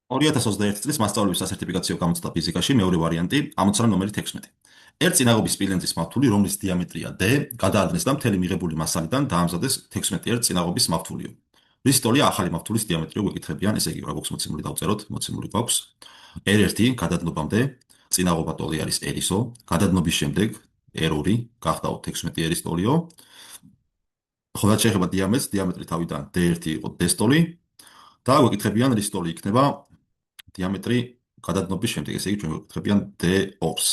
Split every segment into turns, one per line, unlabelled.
2021 წლის მასწავლებლების სასერტიფიკაციო გამოცდა ფიზიკაში მეორე ვარიანტი, ამოცანა ნომერი 16. ერთ წინაღობის სპილენძის მავთული, რომლის დიამეტრია d, გადაადნეს და მთელი მიღებული მასალიდან დაამზადეს 16 ერთ წინაღობის მავთულიო. რის ტოლია ახალი მავთულის დიამეტრიო გვეკითხებიან, ესე იგი, რა გვაქვს მოცემული დავწეროთ, მოცემული გვაქვს r1 გადადნობამდე წინაღობა ტოლი არის r-ისო, გადადნობის შემდეგ r2 გახდაოთ 16 r-ის ტოლიო. ხო, რაც შეეხება დიამეტრს, დიამეტრი თავიდან d1 იყო d-ის ტოლი და გვეკითხებიან რის ტოლი იქნება დიამეტრი გადადნობის შემდეგ, ესე იგი ჩვენ გვეკითხებიან d2-ს.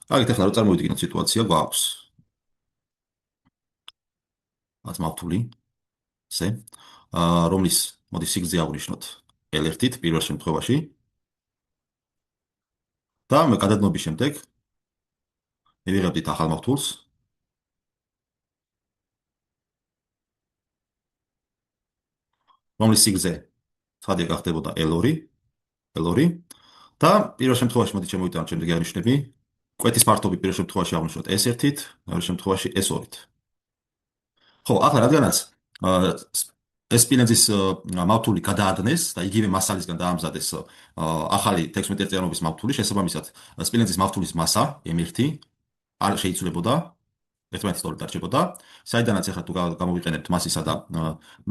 აგეთ ახლა რა წარმოვიდგინოთ სიტუაცია გვაქვს. რაც მავთული ზე, რომლის მოდი სიგრძე აღვნიშნოთ L1-ით პირველ შემთხვევაში და მე გადადნობის შემდეგ მივიღებდით ახალ მავთულს, რომლის სიგრძე ცხადია გახდებოდა L2 და პირველ შემთხვევაში მოდი შემოვიტანოთ შემდეგი აღნიშნები. კვეთის ფართობი პირველ შემთხვევაში აღვნიშნოთ S1-ით, მეორე შემთხვევაში S2-ით. ხო, ახლა რადგანაც ეს სპილენძის მავთული გადაადნეს და იგივე მასალისგან დაამზადეს ახალი 16 წლიანობის მავთული, შესაბამისად სპილენძის მავთულის მასა M1 არ შეიცვლებოდა, ერთმანეთის ტოლი დარჩებოდა, საიდანაც ახლა თუ გამოვიყენებთ მასისა და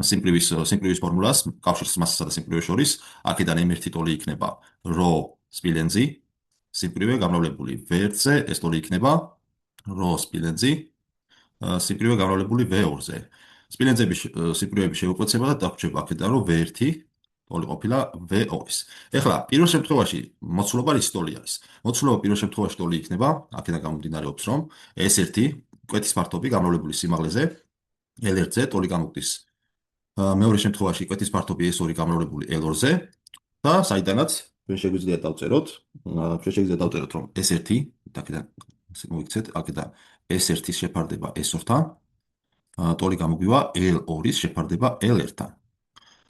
სიმკვრივის ფორმულას, კავშირს მასასა და სიმკვრივეს შორის, აქედან M1 ტოლი იქნება ρ სპილენძი, სიმკვრივე გამრავლებული V1-ზე, ეს ტოლი იქნება ρ სპილენძი, სიმკვრივე გამრავლებული V2-ზე. სპილენძების სიმკვრივეები შეუკვეცება და დაგვრჩება აქედან რომ V1 ტოლი ყოფილა V2-ის. ეხლა პირველ შემთხვევაში მოცულობა რის ტოლი არის? მოცულობა პირველ შემთხვევაში ტოლი იქნება, აქედან გამომდინარეობს რომ S1 კვეთის ფართობი გამრავლებული სიმაღლეზე L1-ზე ტოლი გამოგდის. მეორე შემთხვევაში კვეთის ფართობი S2 გამრავლებული L2-ზე და საიდანაც ჩვენ შეგვიძლია დავწეროთ, რომ S1 აქედან მოიქცეთ, აქედან S1-ის შეფარდება S2-თან, ტოლი გამოგვივა L2-ის შეფარდება L1-თან.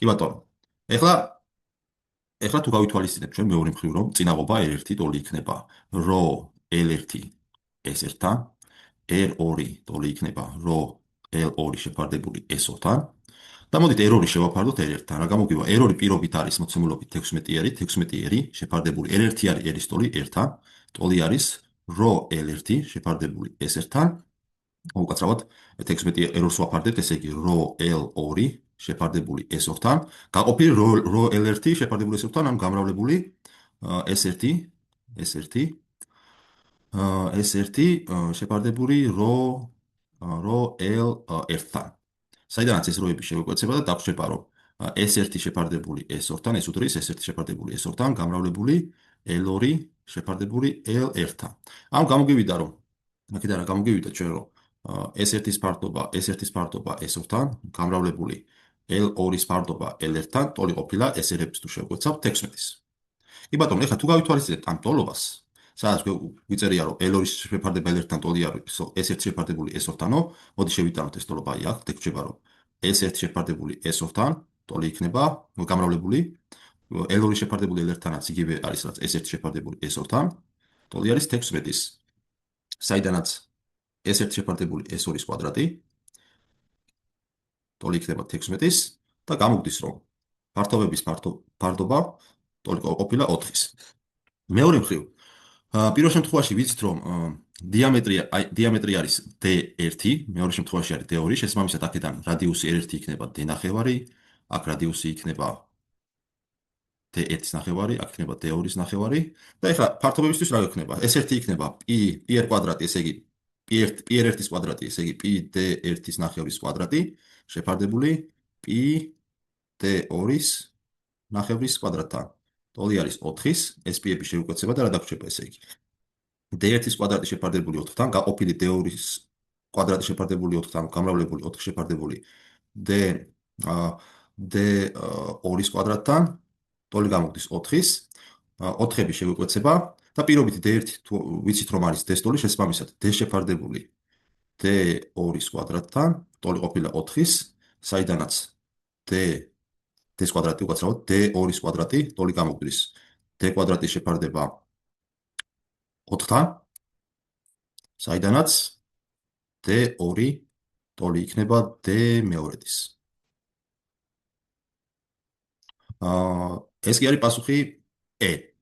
კი ბატონო. ეხლა თუ გავითვალისწინებთ ჩვენ მეორე მხრივ რომ წინაღობა R1 ტოლი იქნება ρ L1 S1-თან, R2 ტოლი იქნება ρ L2 შეფარდებული S2-თან და მოდით R2 შევაფარდოთ R1-თან. რა გამოგვივა? R2 პირობით არის მოცემულობით 16 16 შეფარდებული R1 არის R-ის ტოლი 1-თან, ტოლი არის ρ L1 შეფარდებული S1-თან. უკაცრავად 16 R2-ს ვაფარდებთ, ესე იგი ρ L2 შეფარდებული S2-თან, გაყოფილი ρ L1 შეფარდებული S2-თან, ამ გამრავლებული S1 შეფარდებული ρ L1-თან. საიდანაც ეს როები შევეკვეცება და დაგვრჩება რომ S1 შეფარდებული S2-თან, S უდრის S1 შეფარდებული S2-თან, გამრავლებული L2 შეფარდებული L1-თან. ამ გამოგვივიდა რომ აქედან რა გამოგვივიდა ჩვენ რომ S1-ის ფართობა S2-თან, გამრავლებული L2-ის ფართობა L1-თან, ტოლი ყოფილა S1-ებს თუ შევკვეცავთ 16-ის. კი ბატონო, ეხლა თუ გავითვალისწინებთ ამ ტოლობას, სადაც გვიწერია რომ L2-ის შეფარდება L1-თან, ტოლი არის S1 შეფარდებული S2-თანო, მოდი შევიტანოთ ეს ტოლობა აი აქ, გვიწერება რომ S1 შეფარდებული S2-თან, ტოლი იქნება გამრავლებული L2 შეფარდებული L1-თანაც იგივე არის რაც S1 შეფარდებული S2-თან, ტოლი არის 16-ის. საიდანაც S1 შეფარდებული S2-ის კვადრატი, ტოლი იქნება 16-ის და გამოგდის რომ ფართობების ფარდობა ტოლი ყოფილა 4-ის. მეორე მხრივ, პირველ შემთხვევაში ვიცით რომ დიამეტრი არის d1, მეორე შემთხვევაში არის d2, შესაბამისად აქედან რადიუსი r1 იქნება d ნახევარი, აქ რადიუსი იქნება d1-ის ნახევარი, აქ იქნება d2-ის ნახევარი და ეხლა ფართობებისთვის რა იქნება? S1 იქნება πr კვადრატი, ესე იგი πr1-ის კვადრატი, ესე იგი π d1-ის ნახევრის კვადრატი შეფარდებული π d2-ის ნახევრის კვადრატთან. ტოლი არის 4-ის, ეს π-ები შევკვეცება და რა დაგვრჩება, ესე იგი d1-ის კვადრატი შეფარდებული 4-თან, გაყოფილი d2-ის კვადრატი შეფარდებული 4-თან, გამრავლებული 4 შეფარდებული d2-ის კვადრატთან, ტოლი გამოგდის 4-ის, 4-ები შევკვეცება და პირობით d1 თუ ვიცით რომ არის d-ის ტოლი, შესაბამისად d შეფარდებული d2-ის კვადრატთან, ტოლი ყოფილა 4-ის, საიდანაც d-ის კვადრატი უკაცრავად d2-ის კვადრატი, ტოლი გამოგდის d კვადრატი შეფარდება 4-თან, საიდანაც d2 ტოლი იქნება d-მეორედის. ეს კი არის პასუხი E.